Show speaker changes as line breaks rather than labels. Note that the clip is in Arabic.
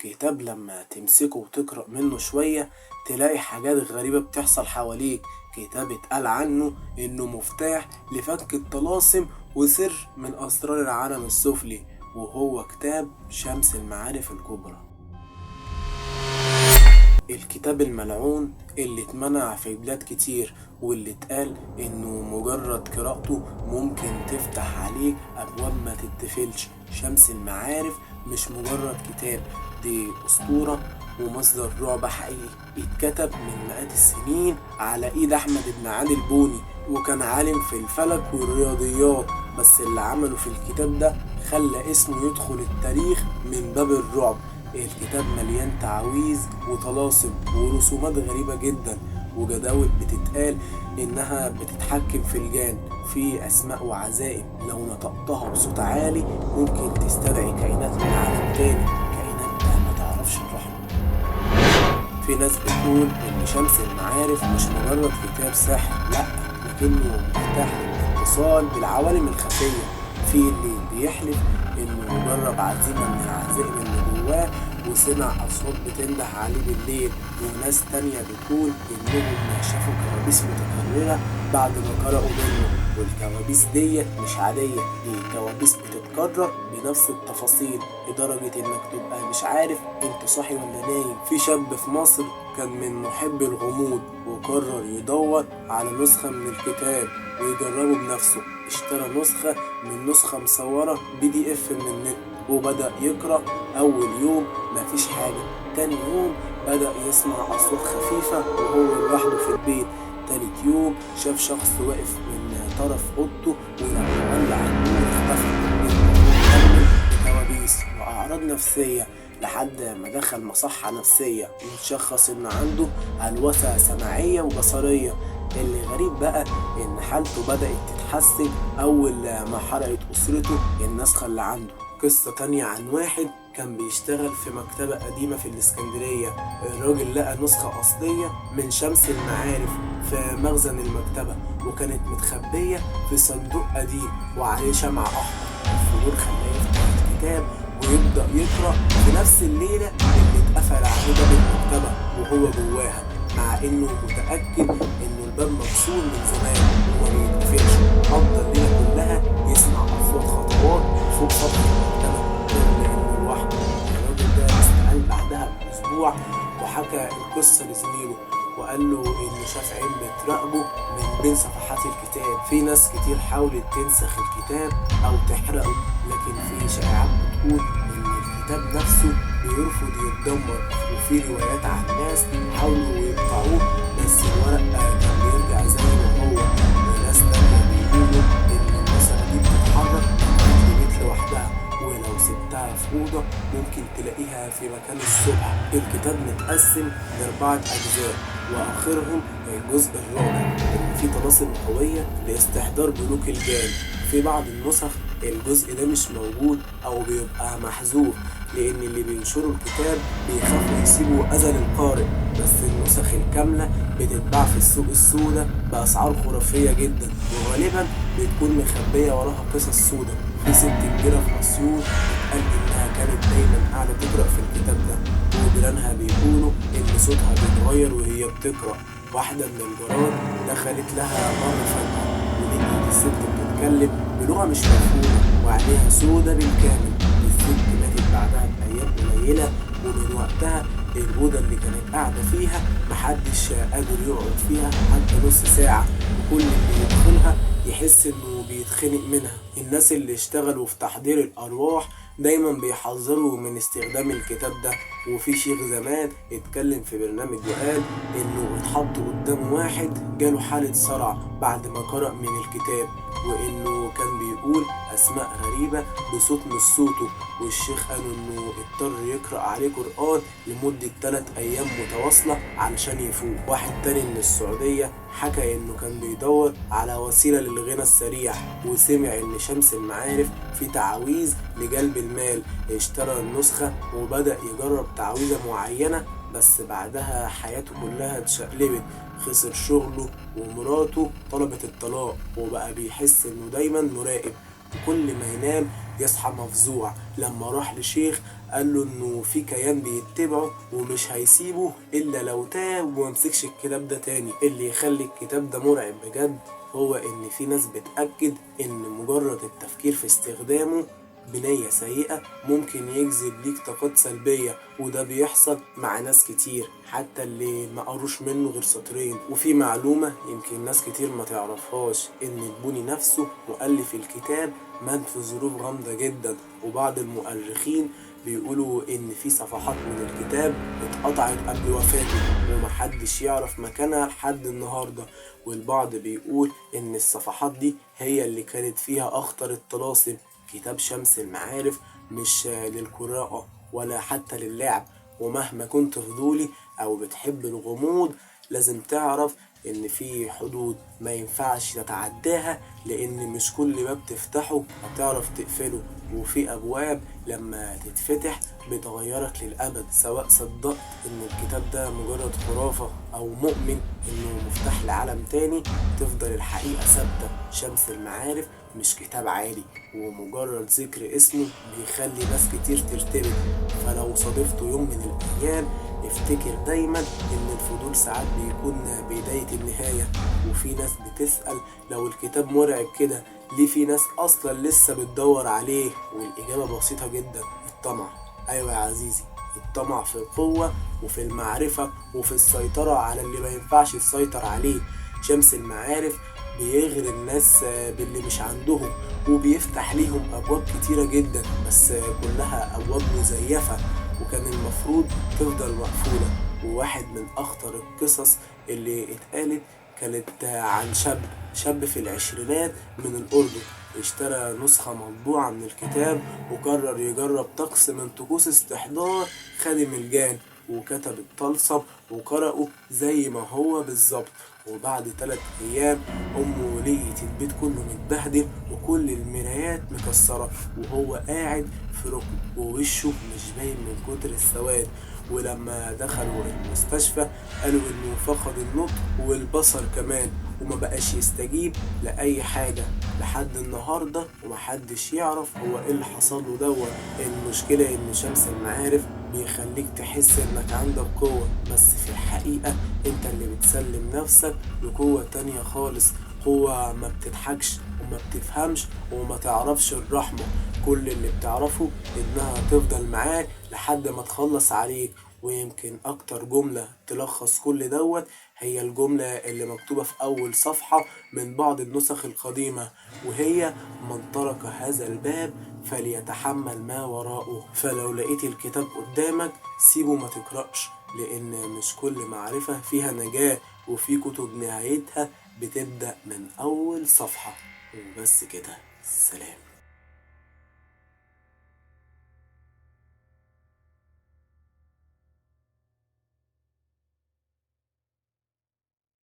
كتاب لما تمسكه وتقرأ منه شوية تلاقي حاجات غريبة بتحصل حواليك. كتاب اتقال عنه انه مفتاح لفك الطلاسم وسر من اسرار العالم السفلي، وهو كتاب شمس المعارف الكبرى. الكتاب الملعون اللي اتمنع في بلاد كتير، واللي اتقال انه مجرد قراءته ممكن تفتح عليك ابواب ما تتقفلش. شمس المعارف مش مجرد كتاب، دي اسطورة ومصدر رعب حقيقي. اتكتب من مئات السنين على ايد احمد بن علي البوني، وكان عالم في الفلك والرياضيات، بس اللي عمله في الكتاب ده خلى اسمه يدخل التاريخ من باب الرعب. الكتاب مليان تعاويذ وطلاسم ورسومات غريبة جدا، وجداول بتتقال انها بتتحكم في الجان، في اسماء وعزائم لو نطقتها بصوت عالي ممكن تستدعي كائنات من عالم تاني، كائنات ما تعرفش الرحمة. في ناس بتقول ان شمس المعارف مش مجرد كتاب ساحر، لا، لكنه مفتاح للاتصال بالعوالم الخفية. في اللي بيحلف انه جرب عزيمة من العزائم اللي جواه وسمع اصوات بتنده عليه بالليل، وناس تانية بتقول انهم شافوا كوابيس متكررة بعد ما قرأوا منه. والكوابيس ديت مش عادية، دي كوابيس بتتكرر بنفس التفاصيل لدرجة انك تبقى مش عارف انت صاحي ولا نايم. في شاب في مصر كان من محبي الغموض وقرر يدور على نسخة من الكتاب ويجربه بنفسه. اشترى نسخة مصورة PDF من النت وبدأ يقرأ. أول يوم مفيش حاجة، تاني يوم بدأ يسمع أصوات خفيفة وهو لوحده في البيت، تالت يوم شاف شخص واقف من طرف أوضته، ولما ولع النور اختفى. كمل بكوابيس وأعراض نفسية لحد ما دخل مصحة نفسية وتشخص إن عنده هلوسة سمعية وبصرية. اللي غريب بقى إن حالته بدأت تتحسن أول ما حرقت أسرته النسخة اللي عنده. قصة تانية عن واحد كان بيشتغل في مكتبة قديمة في الإسكندرية. الراجل لقى نسخة أصلية من شمس المعارف في مخزن المكتبة، وكانت متخبية في صندوق قديم وعليه شمع أحمر. الفضول خلاه يفتح الكتاب ويبدأ يقرأ في نفس الليلة اللي اتقفل عليه باب المكتبة وهو جواها، مع إنه متأكد إنه الباب مكسور من زمان وما بيتقفلش. قضى الليلة كلها يسمع أصوات خطوات فوق سطح المكتبة رغم إنه لوحده. الراجل ده استقال بعدها بأسبوع وحكى القصة لزميله، وقال له إنه شاف عين بتراقبه من بين صفحات الكتاب. في ناس كتير حاولت تنسخ الكتاب أو تحرقه، لكن في شائعات بتقول إن الكتاب نفسه بيرفض يتدمر، وفي روايات عن ناس حاولوا يقطعوه بس الورق كان بيرجع زي ما هو. وناس تانية بيقولوا إن النسخة دي بتتحرك في البيت لوحدها، ولو سبتها في أوضة ممكن تلاقيها في مكان الصبح. الكتاب متقسم ل4 أجزاء، وآخرهم الجزء الرابع اللي فيه طلاسم قوية لاستحضار بنوك الجان. في بعض النسخ الجزء ده مش موجود أو بيبقى محذوف، لأن اللي بينشروا الكتاب بيخافوا يسيبوا أذى للقارئ. بس النسخ الكاملة بتتباع في السوق السوداء بأسعار خرافية جدا، وغالبا بتكون مخبية وراها قصص سوداء. في ست كبيرة في أسيوط اتقال إنها كانت دايما قاعدة تقرأ في الكتاب ده، وجيرانها بيقولوا إن صوتها بيتغير وهي بتقرأ. واحدة من الجيران دخلت لها مرة فجأة ولقيت الست بتتكلم بلغة مش مفهومة وعينيها سودة بالكامل. الست ماتت بعدها بأيام قليلة، ومن وقتها الأوضة اللي كانت قاعدة فيها محدش قادر يقعد فيها حتى نص ساعة، وكل اللي يدخلها يحس إنه بيتخنق منها. الناس اللي اشتغلوا في تحضير الأرواح دايما بيحذروا من استخدام الكتاب ده. وفي شيخ زمان اتكلم في برنامج وقال إنه اتحط قدام واحد جاله حالة صرع بعد ما قرأ من الكتاب، وإنه كان بيقول أسماء غريبة بصوت مش صوته، والشيخ قال إنه اضطر يقرأ عليه قرآن لمدة 3 أيام متواصلة علشان يفوق. واحد تاني من السعودية حكى إنه كان بيدور على وسيلة للغنى السريع، وسمع إن شمس المعارف في تعاويذ لجلب المال. اشترى النسخة وبدأ يجرب تعويذة معينة، بس بعدها حياته كلها اتشقلبت. خسر شغله ومراته طلبت الطلاق، وبقى بيحس إنه دايما مراقب. وكل ما ينام يصحى مفزوع لما راح لشيخ قال له انه في كيان بيتبعه ومش هيسيبه الا لو تاب وممسكش الكتاب ده تاني. اللي يخلي الكتاب ده مرعب بجد هو ان في ناس بتأكد ان مجرد التفكير في استخدامه بنية سيئة ممكن يجذب ليك طاقات سلبية، وده بيحصل مع ناس كتير حتى اللي ما قروش منه غير سطرين. وفي معلومة يمكن ناس كتير ما تعرفهاش، ان البوني نفسه مؤلف الكتاب مات في ظروف غامضة جدا، وبعض المؤرخين بيقولوا ان في صفحات من الكتاب اتقطعت قبل وفاته ومحدش يعرف مكانها لحد النهاردة. والبعض بيقول ان الصفحات دي هي اللي كانت فيها اخطر الطلاسم. كتاب شمس المعارف مش للقراءة ولا حتى للعب، ومهما كنت فضولي او بتحب الغموض لازم تعرف ان في حدود ما ينفعش تتعداها، لان مش كل باب تفتحه هتعرف تقفله، وفي ابواب لما تتفتح بتغيرك للابد. سواء صدقت ان الكتاب ده مجرد خرافة او مؤمن انه مفتاح لعالم تاني، تفضل الحقيقة ثابتة. شمس المعارف مش كتاب عادي، ومجرد ذكر اسمه بيخلي ناس كتير ترتبك. فلو صادفته يوم من الأيام افتكر دايما ان الفضول ساعات بيكون بداية النهاية. وفي ناس بتسأل لو الكتاب مرعب كده ليه في ناس اصلا لسه بتدور عليه؟ والإجابة بسيطة جدا: الطمع. ايوه يا عزيزي، الطمع في القوة وفي المعرفة وفي السيطرة على اللي ما ينفعش تسيطر عليه. شمس المعارف بيغري الناس باللي مش عندهم، وبيفتح ليهم أبواب كتيرة جدا، بس كلها أبواب مزيفة وكان المفروض تفضل مقفولة. وواحد من أخطر القصص اللي اتقالت كانت عن شاب في العشرينات من الأردن اشترى نسخة مطبوعة من الكتاب وقرر يجرب طقس من طقوس استحضار خادم الجان، وكتب الطلسم وقرأه زي ما هو بالظبط. وبعد 3 أيام أمه لقيت البيت كله متبهدل وكل المرايات مكسرة وهو قاعد في ركن ووشه مش باين من كتر السواد. ولما دخلوا المستشفى قالوا انه فقد النطق والبصر كمان وما بقاش يستجيب لأي حاجة لحد النهاردة، ومحدش يعرف هو ايه اللي حصل له دوت. المشكلة ان شمس المعارف بيخليك تحس انك عندك قوة، بس في الحقيقة انت اللي بتسلم نفسك لقوة تانية خالص. قوة ما بتضحكش وما بتفهمش وما تعرفش الرحمة، كل اللي بتعرفه انها تفضل معاك لحد ما تخلص عليك. ويمكن اكتر جملة تلخص كل دوت هي الجملة اللي مكتوبة في اول صفحة من بعض النسخ القديمة، وهي: من ترك هذا الباب فليتحمل ما وراءه. فلو لقيت الكتاب قدامك سيبه ما تقرأش، لان مش كل معرفة فيها نجاة، وفي كتب نهايتها بتبدأ من اول صفحة. وبس كده، سلام.